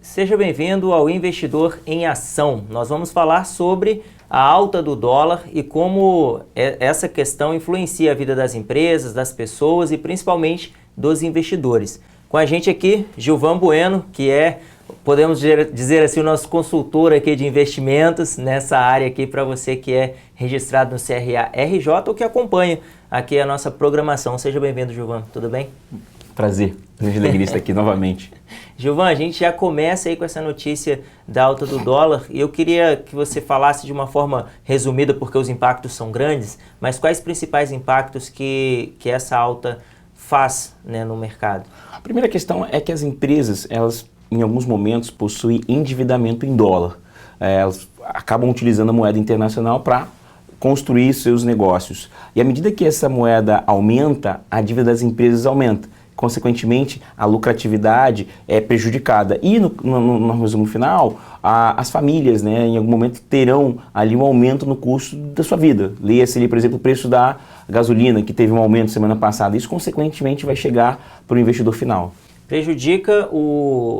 Seja bem-vindo ao Investidor em Ação. Nós vamos falar sobre a alta do dólar e como essa questão influencia a vida das empresas, das pessoas e principalmente dos investidores. Com a gente aqui, Gilvan Bueno, que é, podemos dizer assim, o nosso consultor aqui de investimentos nessa área aqui para você que é registrado no CRA-RJ ou que acompanha aqui a nossa programação. Seja bem-vindo, Gilvan. Tudo bem? Prazer, grande alegria estar aqui novamente. Gilvan, a gente já começa aí com essa notícia da alta do dólar e eu queria que você falasse de uma forma resumida, porque os impactos são grandes, mas quais principais impactos que essa alta faz, né, no mercado? A primeira questão é que as empresas, elas em alguns momentos possuem endividamento em dólar. Elas acabam utilizando a moeda internacional para construir seus negócios. E à medida que essa moeda aumenta, a dívida das empresas aumenta. Consequentemente, a lucratividade é prejudicada. E no resumo final, as famílias, né, em algum momento terão ali um aumento no custo da sua vida. Leia-se ali, por exemplo, o preço da gasolina, que teve um aumento semana passada. Isso, consequentemente, vai chegar para o investidor final. Prejudica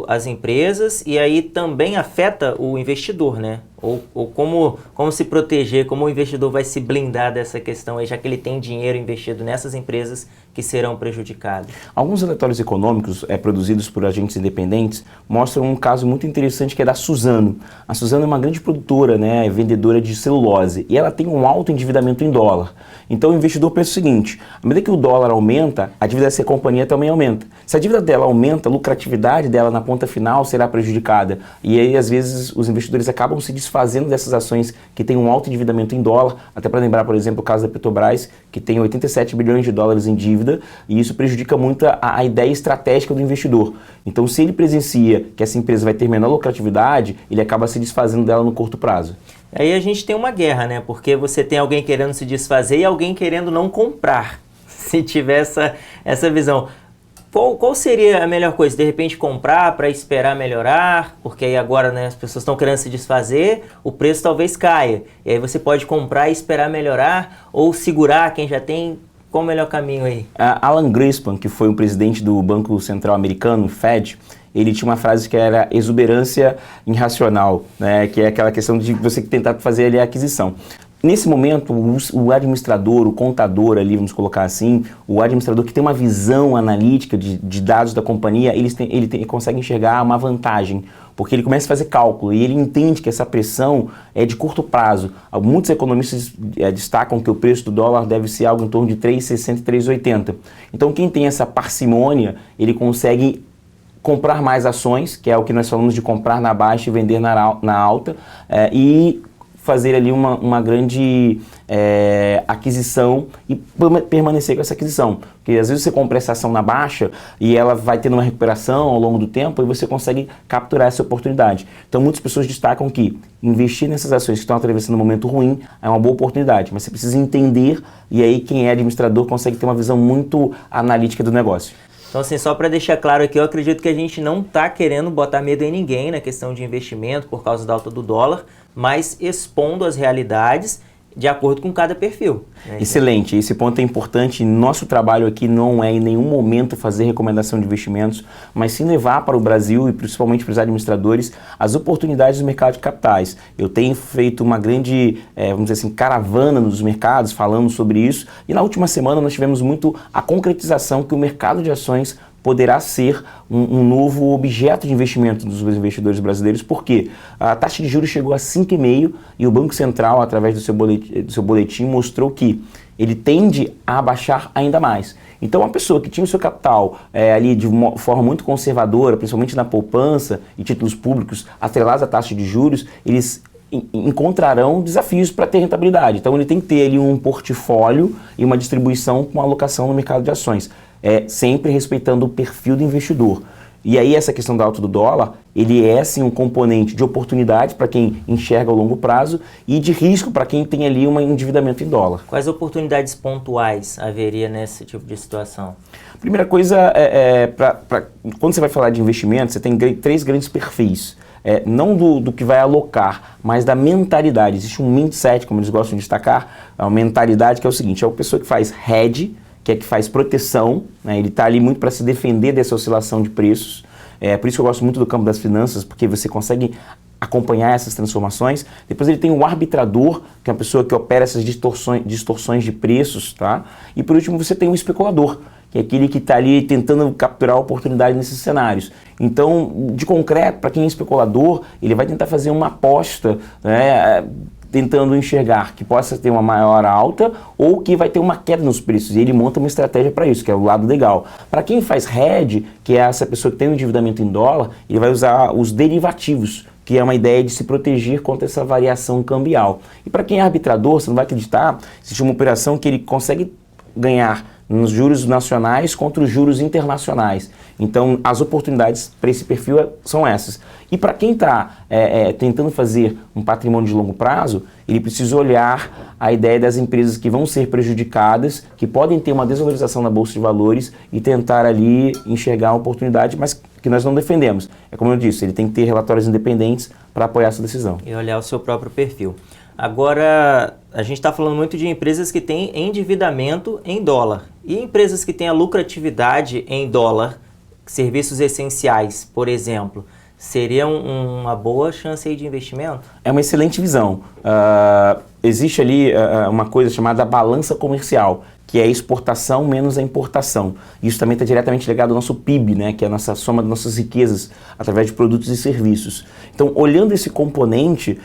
as empresas e aí também afeta o investidor, né? Ou como se proteger, como o investidor vai se blindar dessa questão aí, já que ele tem dinheiro investido nessas empresas que serão prejudicadas. Alguns relatórios econômicos produzidos por agentes independentes mostram um caso muito interessante que é da Suzano. A Suzano é uma grande produtora, né, vendedora de celulose, e ela tem um alto endividamento em dólar. Então o investidor pensa o seguinte: à medida que o dólar aumenta, a dívida dessa companhia também aumenta. Se a dívida dela aumenta, a lucratividade dela na ponta final será prejudicada. E aí, às vezes, os investidores acabam se desfazendo dessas ações que têm um alto endividamento em dólar. Até para lembrar, por exemplo, o caso da Petrobras, que tem 87 bilhões de dólares em dívida, e isso prejudica muito a ideia estratégica do investidor. Então, se ele presencia que essa empresa vai ter menor lucratividade, ele acaba se desfazendo dela no curto prazo. Aí a gente tem uma guerra, né? Porque você tem alguém querendo se desfazer e alguém querendo não comprar, se tiver essa visão. Qual seria a melhor coisa? De repente comprar para esperar melhorar? Porque aí agora, né, as pessoas estão querendo se desfazer, o preço talvez caia. E aí você pode comprar e esperar melhorar ou segurar quem já tem. Qual o melhor caminho aí? Alan Greenspan, que foi o presidente do Banco Central Americano, Fed, ele tinha uma frase que era exuberância irracional, né, que é aquela questão de você tentar fazer ali a aquisição. Nesse momento, o administrador, o contador ali, vamos colocar assim, o administrador que tem uma visão analítica de dados da companhia, ele consegue enxergar uma vantagem, porque ele começa a fazer cálculo e ele entende que essa pressão é de curto prazo. Muitos economistas destacam que o preço do dólar deve ser algo em torno de 3,60 e 3,80. Então, quem tem essa parcimônia, ele consegue comprar mais ações, que é o que nós falamos de comprar na baixa e vender na alta, e fazer ali uma grande aquisição e permanecer com essa aquisição. Porque às vezes você compra essa ação na baixa e ela vai tendo uma recuperação ao longo do tempo e você consegue capturar essa oportunidade. Então muitas pessoas destacam que investir nessas ações que estão atravessando um momento ruim é uma boa oportunidade, mas você precisa entender, e aí quem é administrador consegue ter uma visão muito analítica do negócio. Então, assim, só para deixar claro aqui, eu acredito que a gente não está querendo botar medo em ninguém na questão de investimento por causa da alta do dólar, mas expondo as realidades de acordo com cada perfil. Né? Excelente, esse ponto é importante. Nosso trabalho aqui não é em nenhum momento fazer recomendação de investimentos, mas sim levar para o Brasil e principalmente para os administradores as oportunidades do mercado de capitais. Eu tenho feito uma grande, vamos dizer assim, caravana nos mercados falando sobre isso, e na última semana nós tivemos muito a concretização que o mercado de ações poderá ser um novo objeto de investimento dos investidores brasileiros, porque a taxa de juros chegou a 5,5% e o Banco Central, através do seu boletim, mostrou que ele tende a baixar ainda mais. Então, uma pessoa que tinha o seu capital ali de uma forma muito conservadora, principalmente na poupança e títulos públicos atrelados à taxa de juros, eles encontrarão desafios para ter rentabilidade. Então, ele tem que ter ali um portfólio e uma distribuição com alocação no mercado de ações. Sempre respeitando o perfil do investidor. E aí essa questão da alta do dólar, ele é sim um componente de oportunidade para quem enxerga a longo prazo e de risco para quem tem ali um endividamento em dólar. Quais oportunidades pontuais haveria nesse tipo de situação? Primeira coisa, quando você vai falar de investimento, você tem três grandes perfis. não do que vai alocar, mas da mentalidade. Existe um mindset, como eles gostam de destacar, a mentalidade que é o seguinte, é a pessoa que faz hedge, que faz proteção, né? Ele está ali muito para se defender dessa oscilação de preços. Por isso que eu gosto muito do campo das finanças, porque você consegue acompanhar essas transformações. Depois ele tem o arbitrador, que é a pessoa que opera essas distorções de preços, tá? E por último você tem o especulador, que é aquele que está ali tentando capturar oportunidade nesses cenários. Então, de concreto, para quem é especulador, ele vai tentar fazer uma aposta, né, tentando enxergar que possa ter uma maior alta ou que vai ter uma queda nos preços. E ele monta uma estratégia para isso, que é o lado legal. Para quem faz hedge, que é essa pessoa que tem um endividamento em dólar, ele vai usar os derivativos, que é uma ideia de se proteger contra essa variação cambial. E para quem é arbitrador, você não vai acreditar, existe uma operação que ele consegue ganhar nos juros nacionais contra os juros internacionais. Então, as oportunidades para esse perfil são essas. E para quem está tentando fazer um patrimônio de longo prazo, ele precisa olhar a ideia das empresas que vão ser prejudicadas, que podem ter uma desvalorização na Bolsa de Valores e tentar ali enxergar a oportunidade, mas que nós não defendemos. É como eu disse, ele tem que ter relatórios independentes para apoiar essa decisão. E olhar o seu próprio perfil. Agora, a gente está falando muito de empresas que têm endividamento em dólar. E empresas que têm a lucratividade em dólar, serviços essenciais, por exemplo, seria uma boa chance aí de investimento? É uma excelente visão. Existe ali uma coisa chamada balança comercial, que é a exportação menos a importação. Isso também está diretamente ligado ao nosso PIB, né, que é a nossa soma das nossas riquezas através de produtos e serviços. Então, olhando esse componente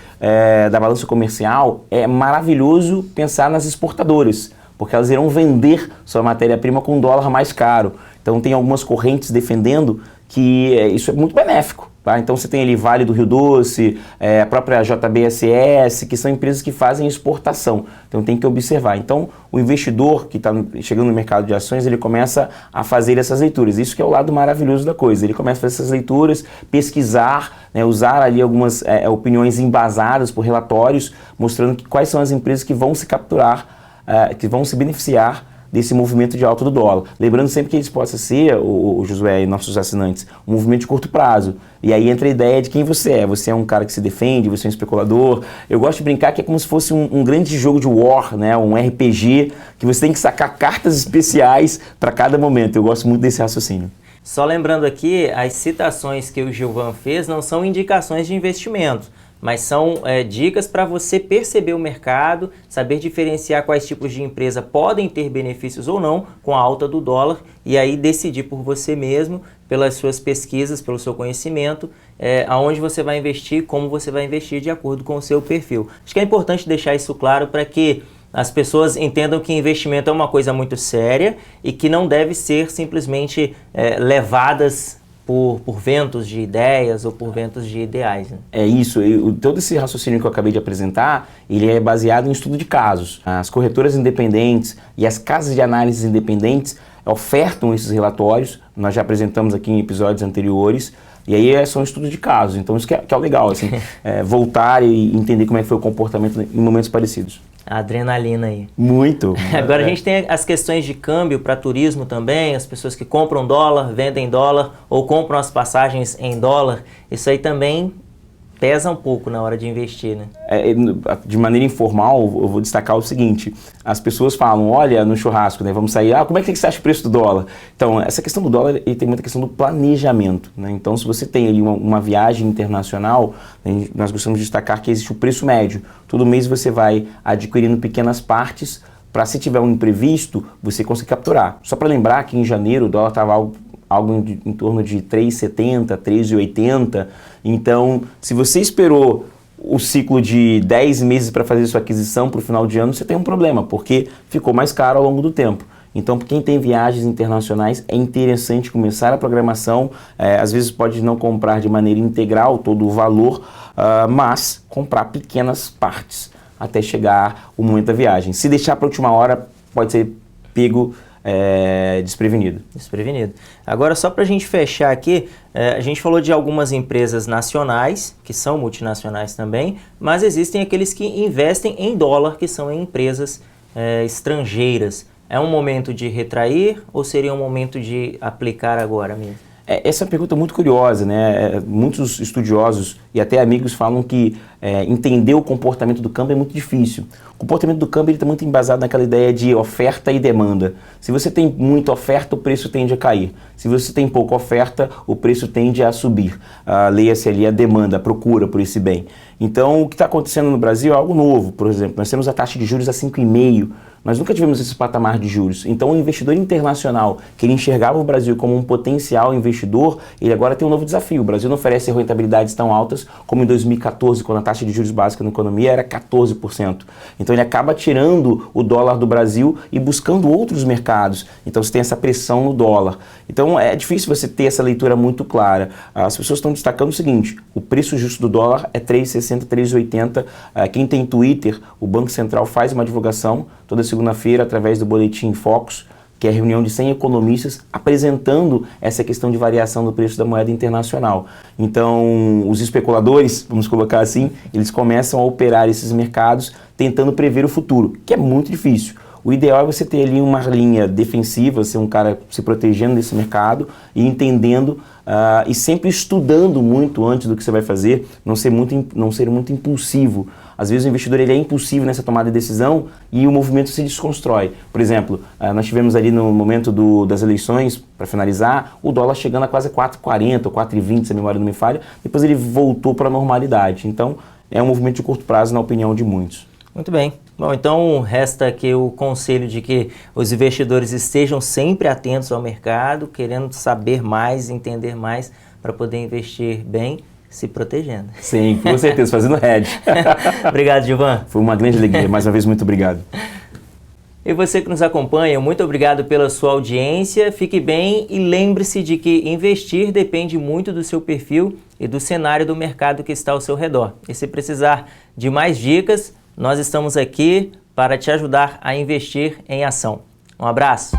da balança comercial, é maravilhoso pensar nas exportadoras, porque elas irão vender sua matéria-prima com um dólar mais caro. Então, tem algumas correntes defendendo que isso é muito benéfico. Tá? Então você tem ali Vale do Rio Doce, a própria JBSS, que são empresas que fazem exportação. Então tem que observar. Então o investidor que está chegando no mercado de ações, ele começa a fazer essas leituras. Isso que é o lado maravilhoso da coisa. Ele começa a fazer essas leituras, pesquisar, né, usar ali algumas opiniões embasadas por relatórios, mostrando quais são as empresas que vão se capturar, que vão se beneficiar desse movimento de alta do dólar. Lembrando sempre que eles possam ser, o Josué e nossos assinantes, um movimento de curto prazo. E aí entra a ideia de quem você é. Você é um cara que se defende, você é um especulador. Eu gosto de brincar que é como se fosse um grande jogo de war, né? Um RPG, que você tem que sacar cartas especiais para cada momento. Eu gosto muito desse raciocínio. Só lembrando aqui, as citações que o Gilvan fez não são indicações de investimento, mas são dicas para você perceber o mercado, saber diferenciar quais tipos de empresa podem ter benefícios ou não com a alta do dólar e aí decidir por você mesmo, pelas suas pesquisas, pelo seu conhecimento, aonde você vai investir, como você vai investir de acordo com o seu perfil. Acho que é importante deixar isso claro para que as pessoas entendam que investimento é uma coisa muito séria e que não deve ser simplesmente levadas por ventos de ideias ou por ventos de ideais. Né? É isso, todo esse raciocínio que eu acabei de apresentar, ele é baseado em estudo de casos. As corretoras independentes e as casas de análise independentes ofertam esses relatórios, nós já apresentamos aqui em episódios anteriores, e aí são estudos de casos, então isso que é o legal, assim, voltar e entender como é que foi o comportamento em momentos parecidos. A adrenalina aí. Muito. Agora a gente tem as questões de câmbio para turismo também, as pessoas que compram dólar, vendem dólar ou compram as passagens em dólar. Isso aí também pesa um pouco na hora de investir, né? De maneira informal, eu vou destacar o seguinte, as pessoas falam, olha, no churrasco, né, vamos sair, como é que você acha o preço do dólar? Então, essa questão do dólar, ele tem muita questão do planejamento, né? Então, se você tem ali uma viagem internacional, né, nós gostamos de destacar que existe o preço médio. Todo mês você vai adquirindo pequenas partes para, se tiver um imprevisto, você conseguir capturar. Só para lembrar que em janeiro o dólar estava algo em torno de 3,70, 3,80. Então, se você esperou o ciclo de 10 meses para fazer sua aquisição para o final de ano, você tem um problema, porque ficou mais caro ao longo do tempo. Então, para quem tem viagens internacionais, é interessante começar a programação. Às vezes pode não comprar de maneira integral todo o valor, mas comprar pequenas partes até chegar o momento da viagem. Se deixar para a última hora, pode ser pego desprevenido. Agora, só para a gente fechar aqui, a gente falou de algumas empresas nacionais, que são multinacionais também, mas existem aqueles que investem em dólar, que são em empresas estrangeiras. É um momento de retrair ou seria um momento de aplicar agora mesmo? Essa é uma pergunta muito curiosa, né? Muitos estudiosos e até amigos falam que entender o comportamento do câmbio é muito difícil. O comportamento do câmbio está muito embasado naquela ideia de oferta e demanda. Se você tem muita oferta, o preço tende a cair. Se você tem pouca oferta, o preço tende a subir. Leia-se ali a demanda, a procura por esse bem. Então, o que está acontecendo no Brasil é algo novo. Por exemplo, nós temos a taxa de juros a 5,5%. Nós nunca tivemos esse patamar de juros. Então, o investidor internacional, que ele enxergava o Brasil como um potencial investidor, ele agora tem um novo desafio. O Brasil não oferece rentabilidades tão altas como em 2014, quando a taxa de juros básica na economia era 14%. Então, ele acaba tirando o dólar do Brasil e buscando outros mercados. Então, você tem essa pressão no dólar. Então, é difícil você ter essa leitura muito clara. As pessoas estão destacando o seguinte: o preço justo do dólar é 3,60, 3,80. Quem tem Twitter, o Banco Central faz uma divulgação toda segunda-feira através do Boletim Focus, que é a reunião de 100 economistas apresentando essa questão de variação do preço da moeda internacional. Então, os especuladores, vamos colocar assim, eles começam a operar esses mercados tentando prever o futuro, que é muito difícil. O ideal é você ter ali uma linha defensiva, ser um cara se protegendo desse mercado e entendendo e sempre estudando muito antes do que você vai fazer, não ser muito impulsivo. Às vezes o investidor ele é impulsivo nessa tomada de decisão e o movimento se desconstrói. Por exemplo, nós tivemos ali no momento das eleições, para finalizar, o dólar chegando a quase 4,40 ou 4,20, se a memória não me falha, depois ele voltou para a normalidade. Então, é um movimento de curto prazo, na opinião de muitos. Muito bem. Bom, então resta aqui o conselho de que os investidores estejam sempre atentos ao mercado, querendo saber mais, entender mais, para poder investir bem, se protegendo. Sim, com certeza, fazendo hedge. Obrigado, Gilvan. Foi uma grande alegria. Mais uma vez, muito obrigado. E você que nos acompanha, muito obrigado pela sua audiência. Fique bem e lembre-se de que investir depende muito do seu perfil e do cenário do mercado que está ao seu redor. E se precisar de mais dicas, nós estamos aqui para te ajudar a investir em ação. Um abraço!